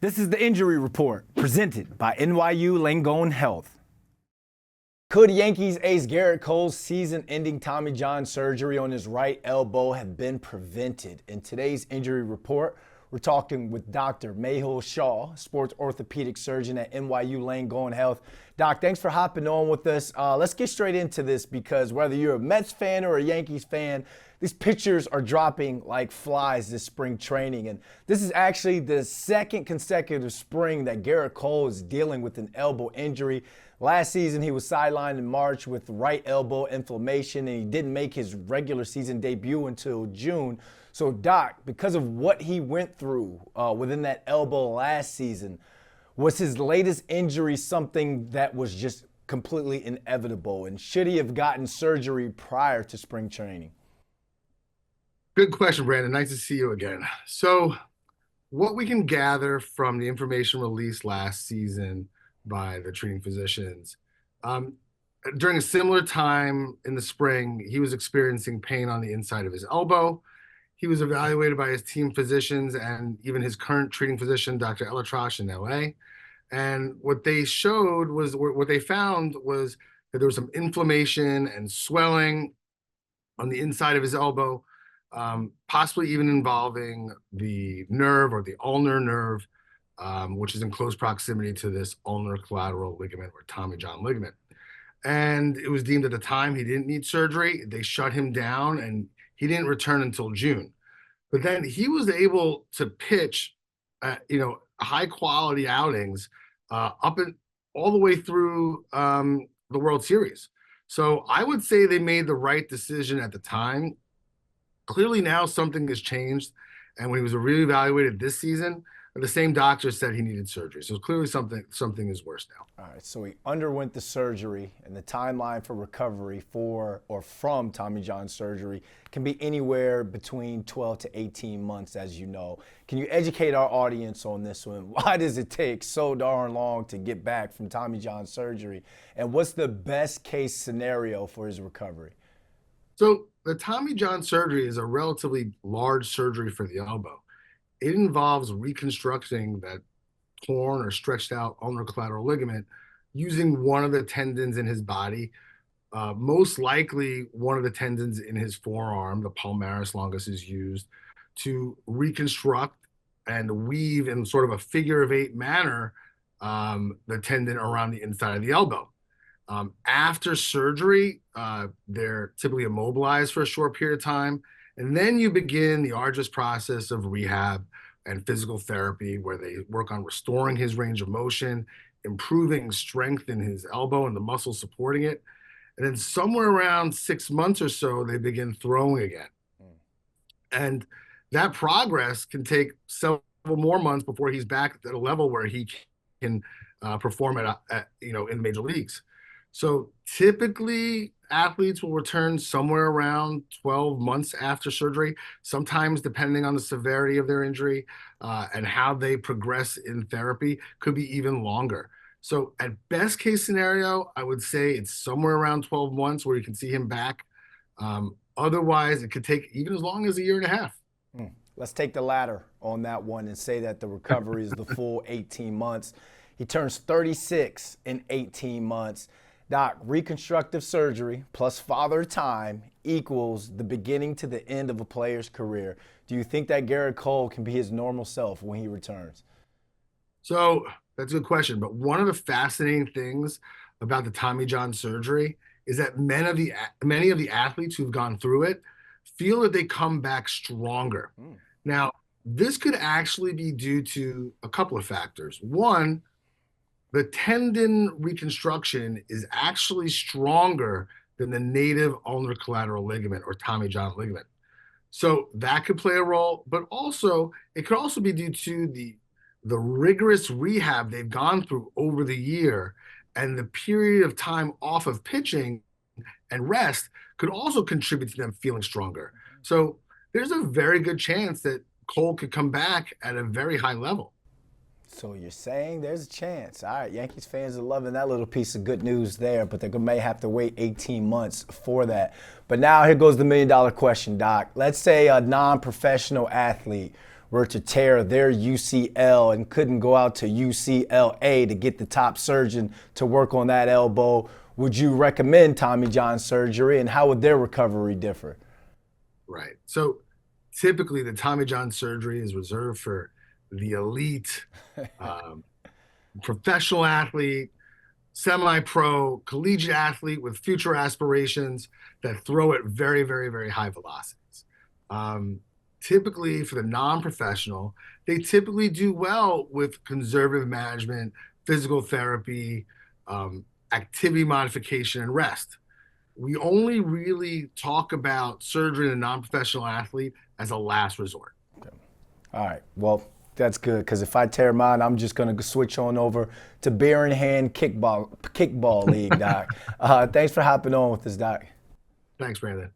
This is the injury report presented by NYU Langone Health. Could Yankees ace Gerrit Cole's season-ending Tommy John surgery on his right elbow have been prevented? In today's injury report, we're talking with Dr. Mehul Shah, sports orthopedic surgeon at NYU Langone Health. Doc, thanks for hopping on with us. Let's get straight into this because whether you're a Mets fan or a Yankees fan, these pictures are dropping like flies this spring training. And this is actually the second consecutive spring that Gerrit Cole is dealing with an elbow injury. Last season, he was sidelined in March with right elbow inflammation, and he didn't make his regular season debut until June. So, Doc, because of what he went through within that elbow last season, was his latest injury something that was just completely inevitable? And should he have gotten surgery prior to spring training? Good question, Brandon. Nice to see you again. So what we can gather from the information released last season by the treating physicians, during a similar time in the spring, he was experiencing pain on the inside of his elbow. He was evaluated by his team physicians and even his current treating physician, Dr. Elatrosh in LA. And what they found was that there was some inflammation and swelling on the inside of his elbow, possibly even involving the nerve or the ulnar nerve, which is in close proximity to this ulnar collateral ligament or Tommy John ligament. And it was deemed at the time he didn't need surgery. They shut him down and he didn't return until June. But then he was able to pitch, high quality outings all the way through the World Series. So I would say they made the right decision at the time. Clearly now something has changed. And when he was reevaluated this season, the same doctor said he needed surgery. So clearly something is worse now. All right, so he underwent the surgery, and the timeline for recovery from Tommy John surgery can be anywhere between 12 to 18 months, as you know. Can you educate our audience on this one? Why does it take so darn long to get back from Tommy John surgery? And what's the best case scenario for his recovery? So the Tommy John surgery is a relatively large surgery for the elbow. It involves reconstructing that torn or stretched out ulnar collateral ligament using one of the tendons in his body, most likely one of the tendons in his forearm, the palmaris longus is used to reconstruct and weave in sort of a figure of eight manner the tendon around the inside of the elbow. After surgery, they're typically immobilized for a short period of time. And then you begin the arduous process of rehab and physical therapy where they work on restoring his range of motion, improving strength in his elbow and the muscles supporting it. And then somewhere around 6 months or so, they begin throwing again. And that progress can take several more months before he's back at a level where he can perform in major leagues. So typically athletes will return somewhere around 12 months after surgery, sometimes depending on the severity of their injury and how they progress in therapy, could be even longer. So at best case scenario, I would say it's somewhere around 12 months where you can see him back. Otherwise, it could take even as long as a year and a half. Let's take the latter on that one and say that the recovery is the full 18 months. He turns 36 in 18 months. Doc, reconstructive surgery plus father time equals the beginning to the end of a player's career. Do you think that Gerrit Cole can be his normal self when he returns? So that's a good question. But one of the fascinating things about the Tommy John surgery is that many of the athletes who've gone through it feel that they come back stronger. Now, this could actually be due to a couple of factors. One, the tendon reconstruction is actually stronger than the native ulnar collateral ligament or Tommy John ligament. So that could play a role, but also it could also be due to the rigorous rehab they've gone through over the year, and the period of time off of pitching and rest could also contribute to them feeling stronger. So there's a very good chance that Cole could come back at a very high level. So you're saying there's a chance. All right, Yankees fans are loving that little piece of good news there, but they may have to wait 18 months for that. But now here goes the million-dollar question, Doc. Let's say a non-professional athlete were to tear their UCL and couldn't go out to UCLA to get the top surgeon to work on that elbow, would you recommend Tommy John surgery, and how would their recovery differ? Right. So typically the Tommy John surgery is reserved for the elite, um, professional athlete, semi-pro, collegiate athlete with future aspirations that throw at very, very, very high velocities. Um, Typically for the non-professional, they typically do well with conservative management, physical therapy, activity modification, and rest. We only really talk about surgery in a non-professional athlete as a last resort. All right, well, that's good, because if I tear mine, I'm just going to switch on over to beer in hand kickball league, Doc. Thanks for hopping on with us, Doc. Thanks, Brandon.